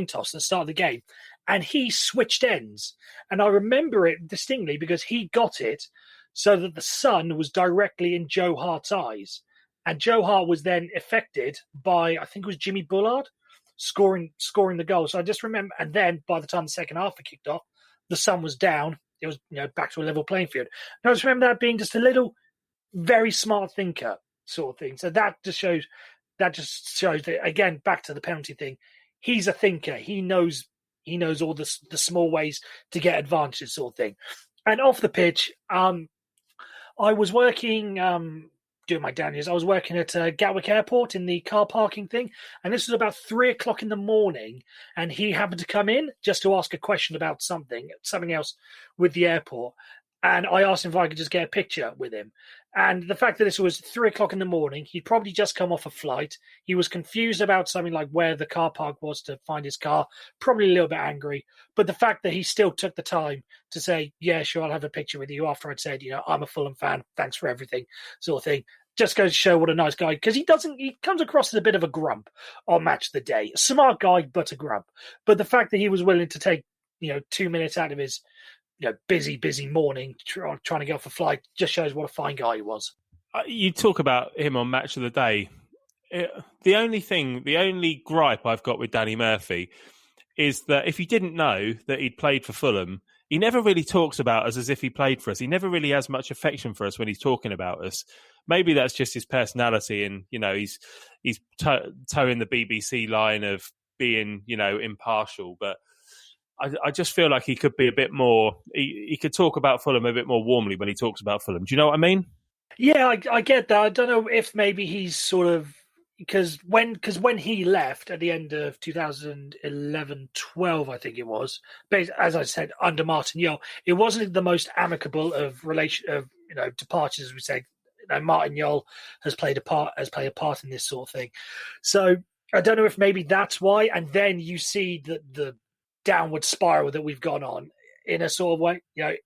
toss at the start of the game, and he switched ends, and I remember it distinctly because he got it so that the sun was directly in Joe Hart's eyes. And Joe Hart was then affected by, I think it was Jimmy Bullard, scoring the goal. So I just remember, and then by the time the second half had kicked off, the sun was down. It was back to a level playing field. And I just remember that being just a little, very smart thinker sort of thing. So that just shows that, again, back to the penalty thing. He's a thinker. He knows all the small ways to get advantages sort of thing. And off the pitch, I was working. Doing my Daniels, I was working at Gatwick Airport in the car parking thing, and this was about 3:00 in the morning, and he happened to come in just to ask a question about something else with the airport, and I asked him if I could just get a picture with him. And the fact that this was 3:00 in the morning, he'd probably just come off a flight. He was confused about something like where the car park was to find his car, probably a little bit angry. But the fact that he still took the time to say, yeah, sure, I'll have a picture with you after I'd said, I'm a Fulham fan, thanks for everything, sort of thing, just goes to show what a nice guy, because he comes across as a bit of a grump on Match of the Day. A smart guy, but a grump. But the fact that he was willing to take 2 minutes out of his busy morning trying to get off a flight just shows what a fine guy he was. You talk about him on Match of the Day. The only gripe I've got with Danny Murphy is that if you didn't know that he'd played for Fulham, he never really talks about us as if he played for us. He never really has much affection for us when he's talking about us. Maybe that's just his personality, and he's towing the BBC line of being impartial. But I just feel like he could be a bit more. He could talk about Fulham a bit more warmly when he talks about Fulham. Do you know what I mean? Yeah, I get that. I don't know if maybe he's sort of because when he left at the end of 2011-12, I think it was, as I said, under Martin Jol, it wasn't the most amicable of departures. As we say, Martin Jol has played a part in this sort of thing. So I don't know if maybe that's why. And then you see the downward spiral that we've gone on in a sort of way.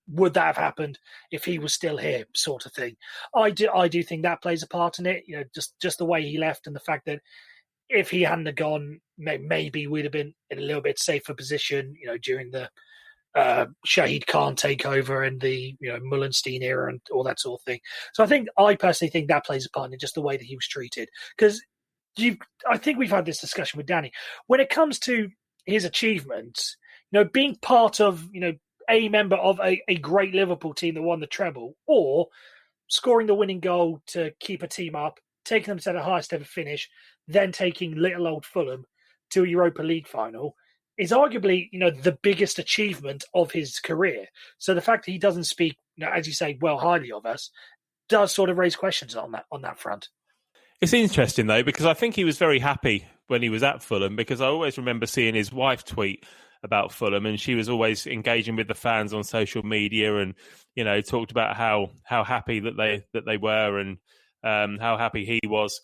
Would that have happened if he was still here, sort of thing? I do think that plays a part in it. Just the way he left and the fact that if he hadn't have gone, maybe we'd have been in a little bit safer position. During the Shahid Khan takeover and the Mullenstein era and all that sort of thing. So I personally think that plays a part in it, just the way that he was treated. Because I think we've had this discussion with Danny when it comes to his achievements. Being part of a member of a great Liverpool team that won the treble, or scoring the winning goal to keep a team up, taking them to the highest ever finish, then taking little old Fulham to a Europa League final, is arguably the biggest achievement of his career. So the fact that he doesn't speak, as you say, well highly of us, does sort of raise questions on that front. It's interesting though, because I think he was very happy when he was at Fulham, because I always remember seeing his wife tweet about Fulham, and she was always engaging with the fans on social media, and talked about how happy that they were, and how happy he was.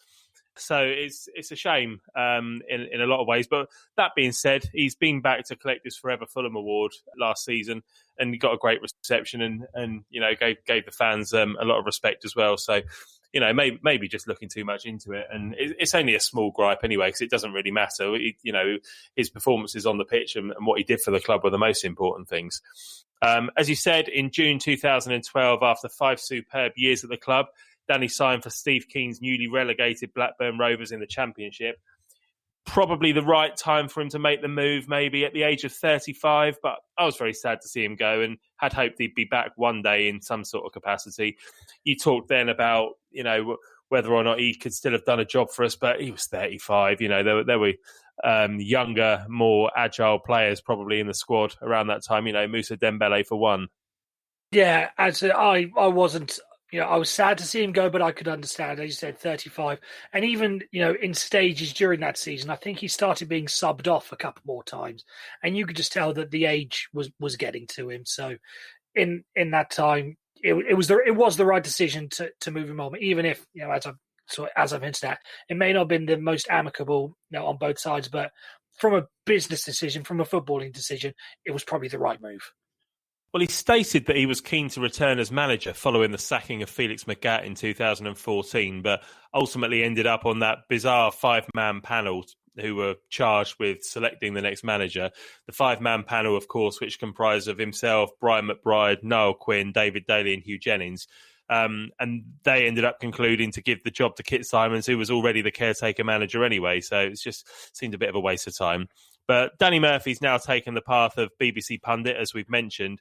So it's a shame in a lot of ways. But that being said, he's been back to collect his Forever Fulham award last season, and he got a great reception, and gave the fans a lot of respect as well. So maybe just looking too much into it, and it's only a small gripe anyway, because it doesn't really matter. His performances on the pitch and what he did for the club were the most important things. As you said, in June 2012, after 5 superb years at the club, Danny signed for Steve Kean's newly relegated Blackburn Rovers in the Championship. Probably the right time for him to make the move, maybe at the age of 35, but I was very sad to see him go and had hoped he'd be back one day in some sort of capacity. You talked then about, whether or not he could still have done a job for us, but he was 35. There were younger, more agile players probably in the squad around that time, Moussa Dembele for one. Yeah, I wasn't... I was sad to see him go, but I could understand. As you said, 35. And even, in stages during that season, I think he started being subbed off a couple more times. And you could just tell that the age was getting to him. So in that time, it was the right decision to move him on, even if, as I've hinted at, it may not have been the most amicable on both sides. But from a business decision, from a footballing decision, it was probably the right move. Well, he stated that he was keen to return as manager following the sacking of Felix Magath in 2014, but ultimately ended up on that bizarre 5-man panel who were charged with selecting the next manager. The 5-man panel, of course, which comprised of himself, Brian McBride, Niall Quinn, David Daly and Hugh Jennings. And they ended up concluding to give the job to Kit Symons, who was already the caretaker manager anyway. So it just seemed a bit of a waste of time. But Danny Murphy's now taken the path of BBC pundit, as we've mentioned.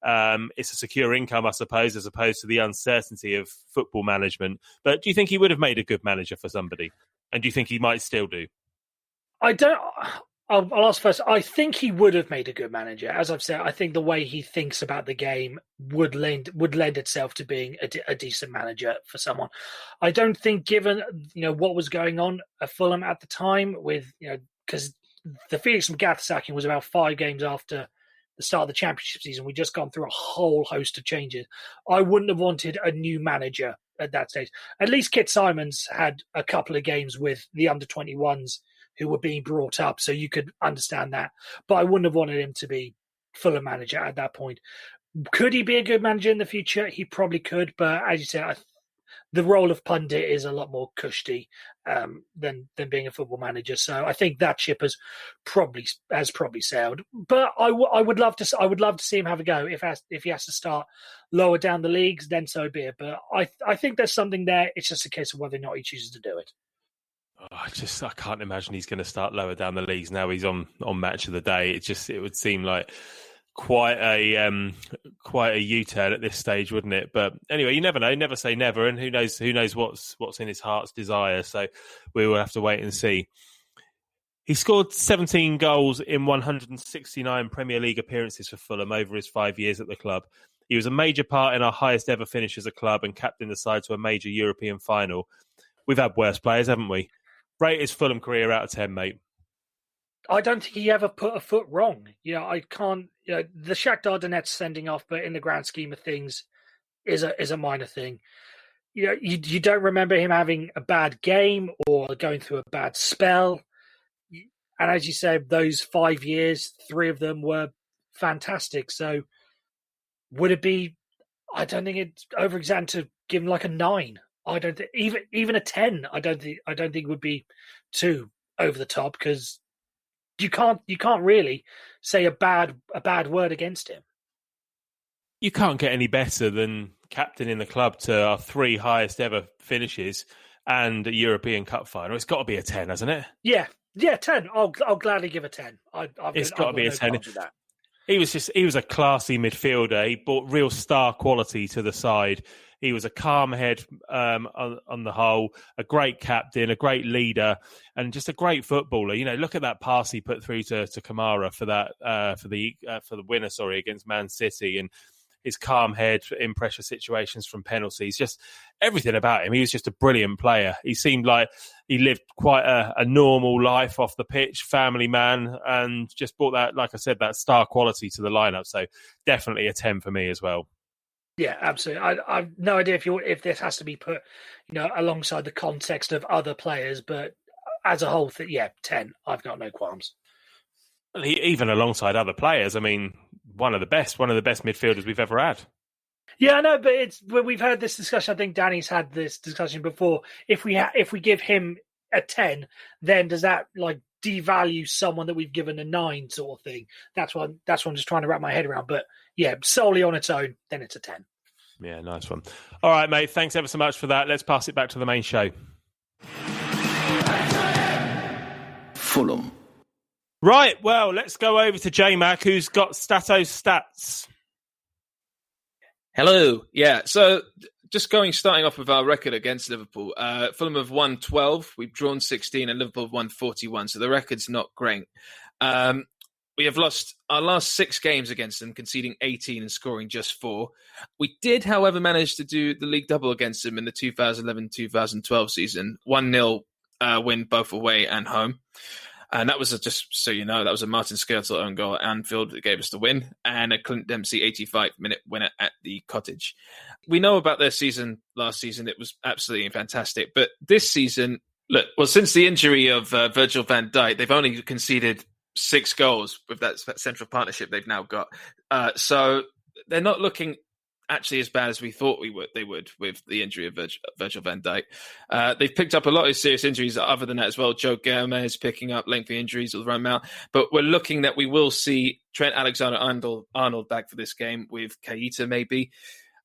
It's a secure income, I suppose, as opposed to the uncertainty of football management. But do you think he would have made a good manager for somebody? And do you think he might still do? I'll ask first. I think he would have made a good manager. As I've said, I think the way he thinks about the game would lend itself to being a decent manager for someone. I don't think, given what was going on at Fulham at the time, with because the Felix Magath sacking was about 5 games after the start of the Championship season. We'd just gone through a whole host of changes. I wouldn't have wanted a new manager at that stage. At least Kit Symons had a couple of games with the under-21s who were being brought up, so you could understand that. But I wouldn't have wanted him to be Fulham manager at that point. Could he be a good manager in the future? He probably could, but as you said, the role of pundit is a lot more cushy than being a football manager. So I think that ship has probably sailed. But I would love to see him have a go. If he has to start lower down the leagues, then so be it. But I think there's something there. It's just a case of whether or not he chooses to do it. I can't imagine he's going to start lower down the leagues now. He's on match of the day. It would seem like quite a U-turn at this stage, wouldn't it? But anyway, you never know. Never say never, and who knows what's in his heart's desire. So we will have to wait and see. He scored 17 goals in 169 Premier League appearances for Fulham over his 5 years at the club. He was a major part in our highest ever finish as a club and captained the side to a major European final. We've had worse players, haven't we? Rate his Fulham career out of 10, mate. I don't think he ever put a foot wrong. I can't. The Shakhtar Donetsk sending off, but in the grand scheme of things, is a minor thing. You don't remember him having a bad game or going through a bad spell. And as you said, those 5 years, 3 of them were fantastic. So would it be? I don't think it's over-exaggerated to give him like a 9. I don't think even a 10. I don't think would be too over the top, because you can't really say a bad word against him. You can't get any better than captaining the club to our 3 highest ever finishes and a European Cup final. It's got to be a 10, hasn't it? Yeah, 10. I'll gladly give a 10. It's got to be a 10. He was a classy midfielder. He brought real star quality to the side. He was a calm head on the whole, a great captain, a great leader, and just a great footballer. Look at that pass he put through to Kamara for the winner, against Man City, and his calm head in pressure situations from penalties. Just everything about him. He was just a brilliant player. He seemed like he lived quite a normal life off the pitch, family man, and just brought that, like I said, that star quality to the lineup. So definitely a 10 for me as well. Yeah, absolutely. I've no idea if this has to be put, alongside the context of other players, but as a whole, 10. I've got no qualms. Even alongside other players, I mean, one of the best midfielders we've ever had. Yeah, I know, but we've had this discussion. I think Danny's had this discussion before. If we give him a 10, then does that devalue someone that we've given a 9 sort of thing? That's what I'm just trying to wrap my head around. But yeah, solely on its own, then it's a 10. Yeah, nice one. All right, mate. Thanks ever so much for that. Let's pass it back to the main show. Fulham. Right, well, let's go over to Jmac, who's got Stato's stats. Hello. Yeah, so just starting off with our record against Liverpool. Fulham have won 12, we've drawn 16, and Liverpool have won 41, so the record's not great. We have lost our last 6 games against them, conceding 18 and scoring just 4. We did, however, manage to do the league double against them in the 2011-2012 season. 1-0 win both away and home. And that was just so you know, that was a Martin Skirtle own goal at Anfield that gave us the win, and a Clint Dempsey 85-minute winner at the Cottage. We know about their season last season. It was absolutely fantastic. But this season, since the injury of Virgil van Dijk, they've only conceded 6 goals with that central partnership they've now got. So they're not looking actually as bad as we thought they would with the injury of Virgil van Dijk. They've picked up a lot of serious injuries other than that as well. Joe Gomez picking up lengthy injuries all around Mount. But we're looking that we will see Trent Alexander-Arnold back for this game, with Keita maybe.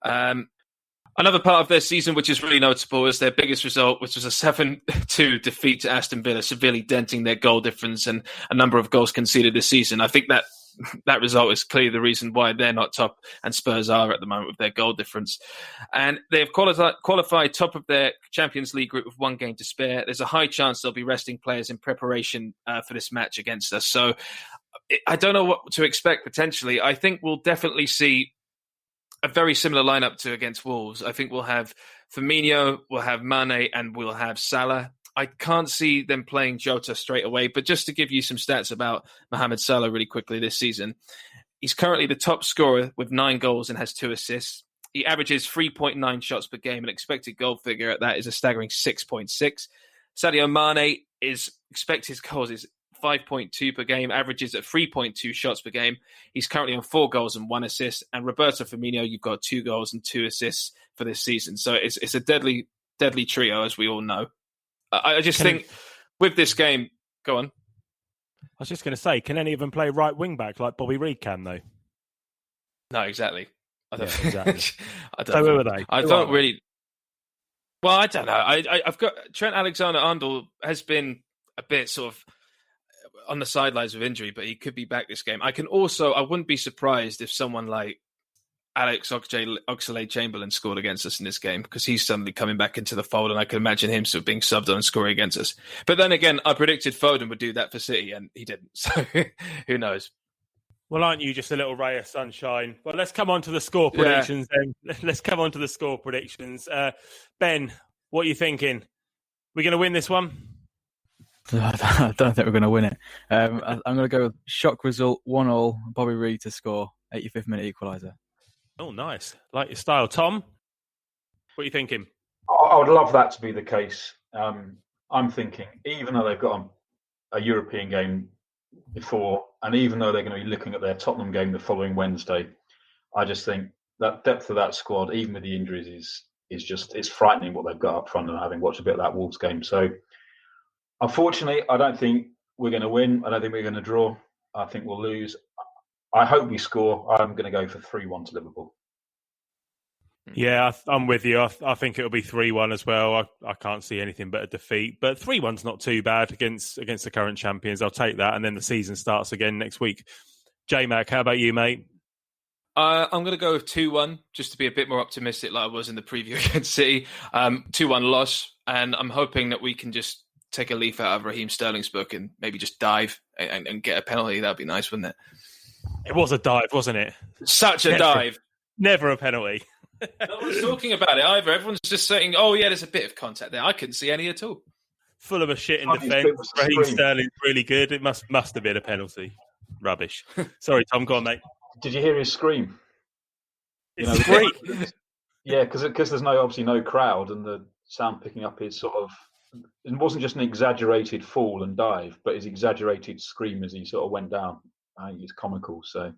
Another part of their season which is really notable is their biggest result, which was a 7-2 defeat to Aston Villa, severely denting their goal difference and a number of goals conceded this season. I think that result is clearly the reason why they're not top and Spurs are at the moment with their goal difference. And they have qualified top of their Champions League group with 1 game to spare. There's a high chance they'll be resting players in preparation for this match against us. So I don't know what to expect potentially. I think we'll definitely see a very similar lineup to against Wolves. I think we'll have Firmino, we'll have Mane, and we'll have Salah. I can't see them playing Jota straight away, but just to give you some stats about Mohamed Salah really quickly this season, he's currently the top scorer with 9 goals and has 2 assists. He averages 3.9 shots per game, and expected goal figure at that is a staggering 6.6. Sadio Mane expected goals is 5.2 per game, averages at 3.2 shots per game. He's currently on 4 goals and 1 assist. And Roberto Firmino, you've got 2 goals and 2 assists for this season. So it's a deadly trio, as we all know. I just think with this game, go on. I was just going to say, can any of them play right wing back like Bobby Reid can, though? No, exactly. Exactly. I don't So know. who are they? I don't really. Well, I don't know. I've got Trent Alexander-Arnold has been a bit sort of on the sidelines with injury, but he could be back this game. I wouldn't be surprised if someone like Alex Oxlade-Chamberlain scored against us in this game, because he's suddenly coming back into the fold, and I can imagine him sort of being subbed on and scoring against us. But then again, I predicted Foden would do that for City, and he didn't. So who knows? Well, aren't you just a little ray of sunshine? Well, let's come on to the score predictions then. Let's come on to the score predictions. Ben, what are you thinking? We're going to win this one? I don't think we're going to win it. I'm going to go with shock result, 1-1, Bobby Reid to score, 85th minute equaliser. Oh, nice. Like your style. Tom, what are you thinking? I would love that to be the case. I'm thinking, even though they've got a European game before, and even though they're going to be looking at their Tottenham game the following Wednesday, I just think that depth of that squad, even with the injuries, it's frightening what they've got up front, and having watched a bit of that Wolves game. So, unfortunately, I don't think we're going to win. I don't think we're going to draw. I think we'll lose. I hope we score. I'm going to go for 3-1 to Liverpool. Yeah, I'm with you. I think it'll be 3-1 as well. I can't see anything but a defeat. But 3-1's not too bad against the current champions. I'll take that. And then the season starts again next week. Jmac, how about you, mate? I'm going to go with 2-1, just to be a bit more optimistic like I was in the preview against City. 2-1 loss. And I'm hoping that we can just take a leaf out of Raheem Sterling's book and maybe just dive and get a penalty. That'd be nice, wouldn't it? It was a dive, wasn't it? Such a dive. Never a penalty. No one's talking about it either. Everyone's just saying, oh, yeah, there's a bit of contact there. I couldn't see any at all. Full of a shit in defence. Raheem Sterling's really good. It must have been a penalty. Rubbish. Sorry, Tom, go on, mate. Did you hear his scream? It's great. Yeah, because there's obviously no crowd, and the sound picking up is sort of, it wasn't just an exaggerated fall and dive, but his exaggerated scream as he sort of went down. I think it's comical. So,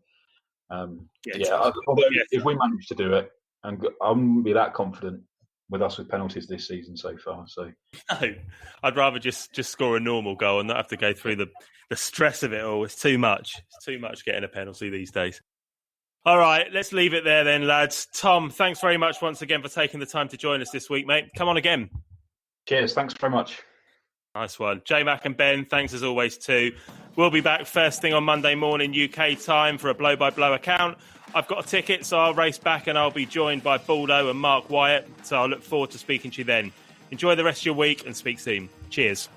if we manage to do it, and I wouldn't be that confident with us with penalties this season so far. So, no, I'd rather just score a normal goal and not have to go through the stress of it all. It's too much. It's too much getting a penalty these days. All right, let's leave it there then, lads. Tom, thanks very much once again for taking the time to join us this week, mate. Come on again. Cheers. Thanks very much. Nice one. Jmac and Ben, thanks as always too. We'll be back first thing on Monday morning UK time for a blow-by-blow account. I've got a ticket, so I'll race back and I'll be joined by Baldo and Mark Wyatt. So I'll look forward to speaking to you then. Enjoy the rest of your week and speak soon. Cheers.